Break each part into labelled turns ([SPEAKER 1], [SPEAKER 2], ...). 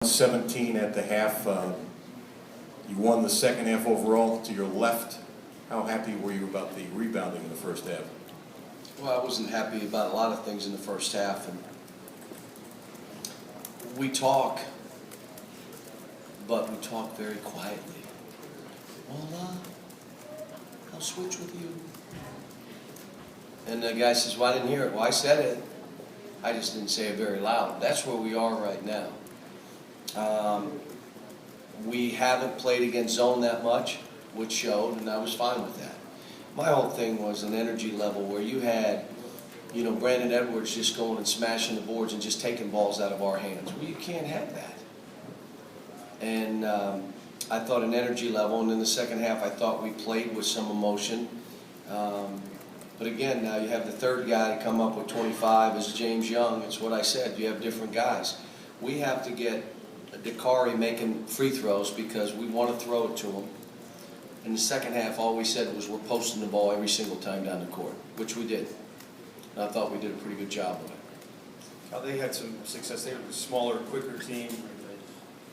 [SPEAKER 1] 17 at the half. You won the second half overall. To your left, how happy were you about the rebounding in the first half?
[SPEAKER 2] Well, I wasn't happy about a lot of things in the first half, and we talk, but we talk very quietly. Well, I'll switch with you. And the guy says, well, I didn't hear it. Well, I said it. I just didn't say it very loud. That's where we are right now. We haven't played against zone that much, which showed, and I was fine with that. My whole thing was an energy level where you had, Brandon Edwards just going and smashing the boards and just taking balls out of our hands. Well, you can't have that. And I thought an energy level, and in the second half I thought we played with some emotion. But again, now you have the third guy to come up with 25 as James Young. It's what I said, you have different guys. We have to get Calipari making free throws because we want to throw it to him. In the second half, all we said was we're posting the ball every single time down the court, which we did. And I thought we did a pretty good job of it.
[SPEAKER 3] They had some success. They were a smaller, quicker team.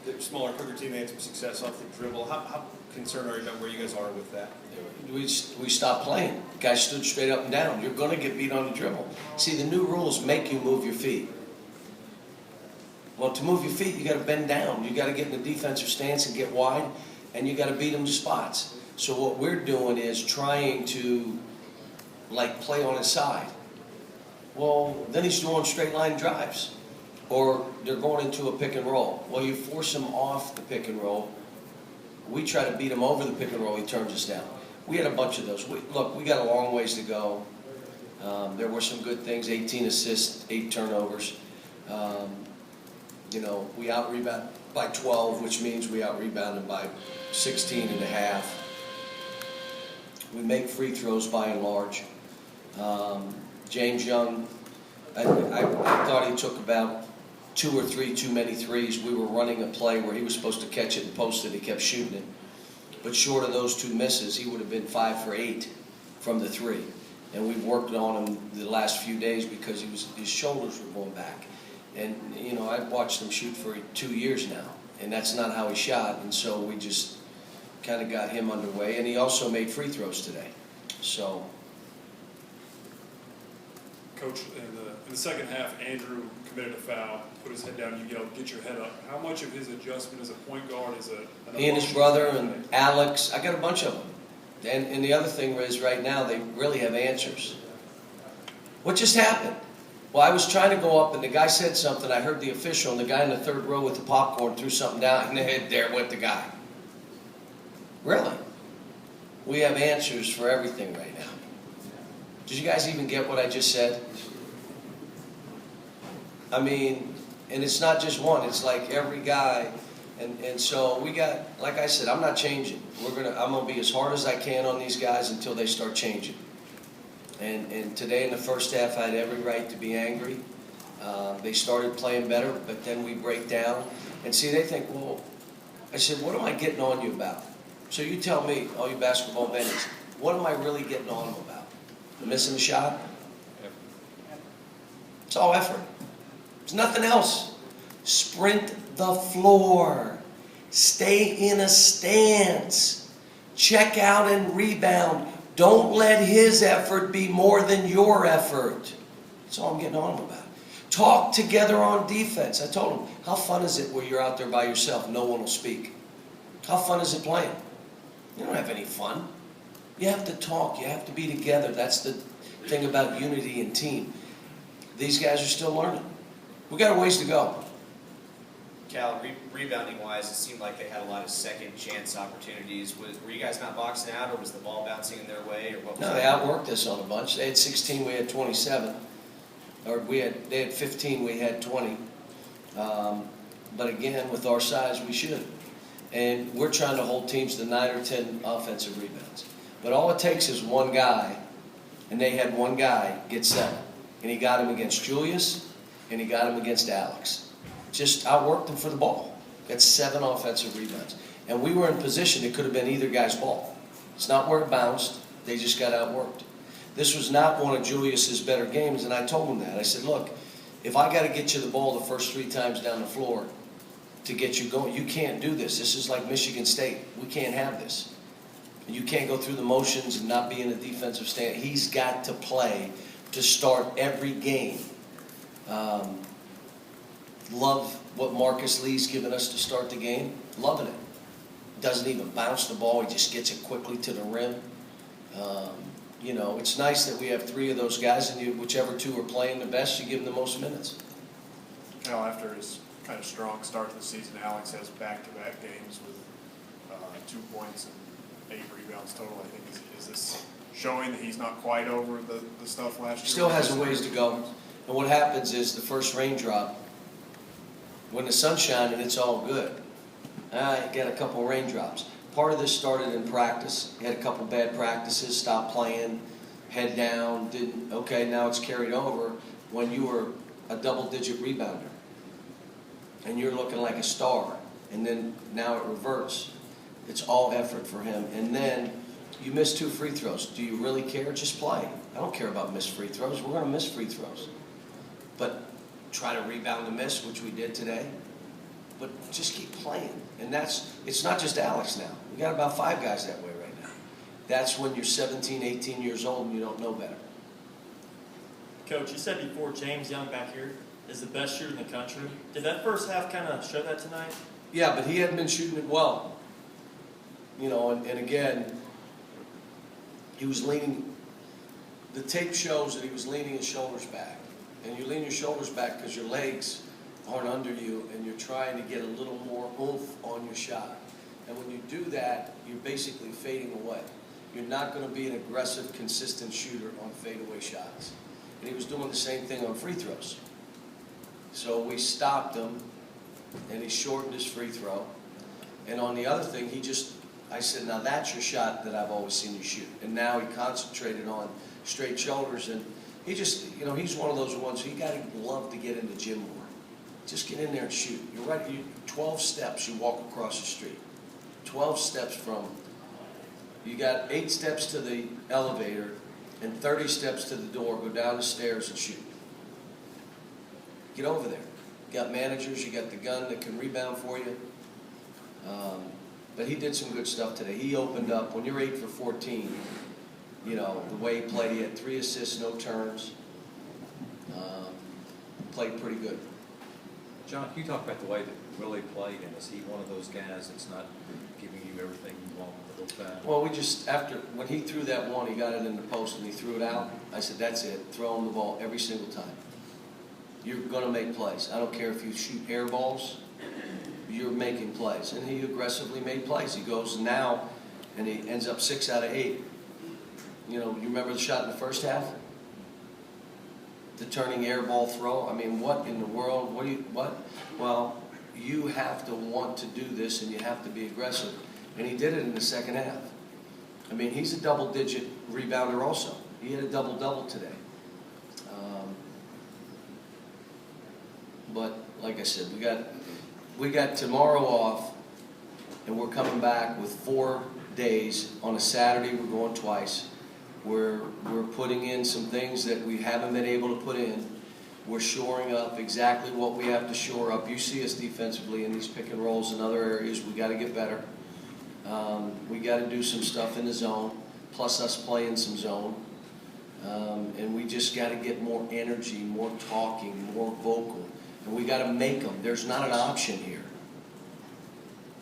[SPEAKER 3] They had some success off the dribble. How concerned are you about where you guys are with that?
[SPEAKER 2] We stopped playing. The guy stood straight up and down. You're going to get beat on the dribble. See, the new rules make you move your feet. Well, to move your feet, you got to bend down. You got to get in the defensive stance and get wide, and you got to beat them to spots. So what we're doing is trying to, play on his side. Well, then he's doing straight line drives, or they're going into a pick and roll. Well, you force him off the pick and roll. We try to beat him over the pick and roll. He turns us down. We had a bunch of those. Look, we got a long ways to go. There were some good things: 18 assists, 8 turnovers. We out-rebounded by 12, which means we out-rebounded by 16 and a half. We make free throws by and large. James Young, I thought he took about 2 or 3 too many threes. We were running a play where he was supposed to catch it and post it. He kept shooting it. But short of those 2 misses, he would have been 5 for 8 from the 3. And we've worked on him the last few days because his shoulders were going back. And, I've watched him shoot for 2 years now, and that's not how he shot. And so we just kind of got him underway. And he also made free throws today. So.
[SPEAKER 4] Coach, in the second half, Andrew committed a foul, put his head down, you yelled, get your head up. How much of his adjustment as a point guard is
[SPEAKER 2] he and his brother and Alex, I got a bunch of them. And the other thing is right now they really have answers. What just happened? Well, I was trying to go up, and the guy said something. I heard the official, and the guy in the third row with the popcorn threw something down, and there went the guy. Really? We have answers for everything right now. Did you guys even get what I just said? I mean, and it's not just one. It's like every guy. And so we got, like I said, I'm not changing. I'm gonna be as hard as I can on these guys until they start changing. And today in the first half, I had every right to be angry. They started playing better, but then we break down. And see, they think, well, I said, what am I getting on you about? So you tell me, all you basketball bennies, what am I really getting on them about? Missing the shot? It's all effort. There's nothing else. Sprint the floor. Stay in a stance. Check out and rebound. Don't let his effort be more than your effort. That's all I'm getting on about. Talk together on defense. I told him, how fun is it where you're out there by yourself, no one will speak? How fun is it playing? You don't have any fun. You have to talk. You have to be together. That's the thing about unity and team. These guys are still learning. We got a ways to go.
[SPEAKER 5] Cal, rebounding-wise, it seemed like they had a lot of second-chance opportunities. Were you guys not boxing out, or was the ball bouncing in their way, or what was
[SPEAKER 2] No, they outworked us on a bunch. They had 16, we had 27. Or they had 15, we had 20. But again, with our size, we should. And we're trying to hold teams to 9 or 10 offensive rebounds. But all it takes is one guy, and they had one guy get 7. And he got him against Julius, and he got him against Alex. Just outworked them for the ball. Got 7 offensive rebounds. And we were in position, it could have been either guy's ball. It's not where it bounced, they just got outworked. This was not one of Julius's better games, and I told him that. I said, look, if I got to get you the ball the first 3 times down the floor, to get you going. You can't do this. This is like Michigan State. We can't have this. You can't go through the motions and not be in a defensive stand. He's got to play to start every game. Love what Marcus Lee's given us to start the game. Loving it. Doesn't even bounce the ball. He just gets it quickly to the rim. You know, it's nice that we have three of those guys, and whichever two are playing the best, you give them the most minutes.
[SPEAKER 6] Now, after his kind of strong start to the season, Alex has back-to-back games with 2 points and 8 rebounds total. I think is this showing that he's not quite over the stuff last year?
[SPEAKER 2] Still has a ways to go. And what happens is the first raindrop, when the sun's shining, it's all good. You got a couple of raindrops. Part of this started in practice. He had a couple bad practices, stopped playing, head down, didn't, okay, now it's carried over when you were a double-digit rebounder. And you're looking like a star. And then now it reverts. It's all effort for him. And then you miss 2 free throws. Do you really care? Just play. I don't care about missed free throws. We're going to miss free throws. But try to rebound the miss, which we did today. But just keep playing. And it's not just Alex now. We got about 5 guys that way right now. That's when you're 17, 18 years old and you don't know better.
[SPEAKER 7] Coach, you said before James Young back here is the best shooter in the country. Did that first half kind of show that tonight?
[SPEAKER 2] Yeah, but he hadn't been shooting it well. You know, and again, he was leaning, the tape shows that he was leaning his shoulders back. And you lean your shoulders back because your legs aren't under you and you're trying to get a little more oomph on your shot. And when you do that, you're basically fading away. You're not going to be an aggressive, consistent shooter on fadeaway shots. And he was doing the same thing on free throws. So we stopped him, and he shortened his free throw. And on the other thing, I said, now that's your shot that I've always seen you shoot. And now he concentrated on straight shoulders, and he just, you know, he's one of those ones, you got to love to get in the gym more. Just get in there and shoot. You're right, 12 steps you walk across the street. 12 steps from, you got 8 steps to the elevator and 30 steps to the door, go down the stairs and shoot. Get over there. You got managers, you got the gun that can rebound for you. But he did some good stuff today. He opened up, when you're 8 for 14, you know, the way he played, he had 3 assists, no turns. Played pretty good.
[SPEAKER 8] John, can you talk about the way that Willie played, and is he one of those guys that's not giving you everything you want the whole time?
[SPEAKER 2] Well, when he threw that one, he got it in the post and he threw it out. I said, that's it. Throw him the ball every single time. You're going to make plays. I don't care if you shoot air balls, you're making plays. And he aggressively made plays. He goes now, and he ends up 6 out of 8. You know, you remember the shot in the first half? The turning air ball throw. I mean, what in the world? What? Well, you have to want to do this, and you have to be aggressive. And he did it in the second half. I mean, he's a double-digit rebounder also. He had a double-double today. But like I said, we got tomorrow off, and we're coming back with 4 days. On a Saturday, we're going twice. We're putting in some things that we haven't been able to put in. We're shoring up exactly what we have to shore up. You see us defensively in these pick and rolls and other areas. We got to get better. We got to do some stuff in the zone, plus us playing some zone. And we just got to get more energy, more talking, more vocal. And we got to make them. There's not an option here.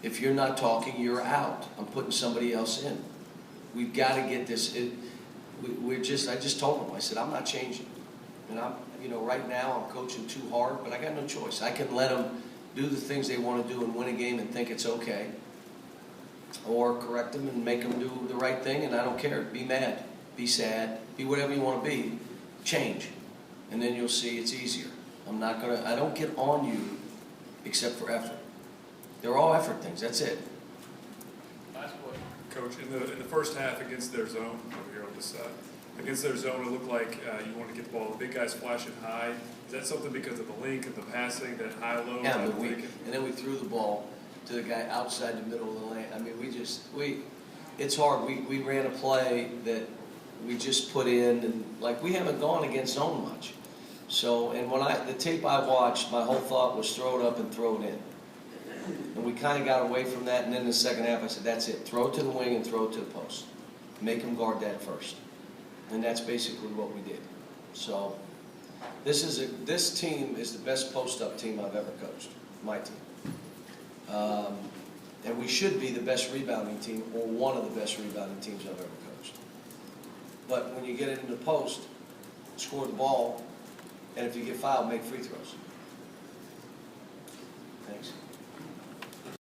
[SPEAKER 2] If you're not talking, you're out. I'm putting somebody else in. We've got to get this. I just told him, I said, I'm not changing. And right now I'm coaching too hard, but I got no choice. I can let them do the things they want to do and win a game and think it's okay. Or correct them and make them do the right thing, and I don't care. Be mad, be sad, be whatever you want to be. Change. And then you'll see it's easier. I don't get on you except for effort. They're all effort things, that's it.
[SPEAKER 4] Coach, in the first half against their zone, over here on this side, against their zone, it looked like you wanted to get the ball. The big guys flashing high. Is that something because of the length of the passing, that high-low?
[SPEAKER 2] Yeah, but and then we threw the ball to the guy outside the middle of the lane. I mean, it's hard. We ran a play that we just put in, and like we haven't gone against zone much. So, and the tape I watched, my whole thought was throw it up and throw it in. kind of got away from that, and then in the second half, I said, that's it. Throw it to the wing and throw it to the post. Make them guard that first. And that's basically what we did. So this team is the best post-up team I've ever coached, my team. And we should be the best rebounding team, or one of the best rebounding teams I've ever coached. But when you get it in the post, score the ball, and if you get fouled, make free throws. Thanks.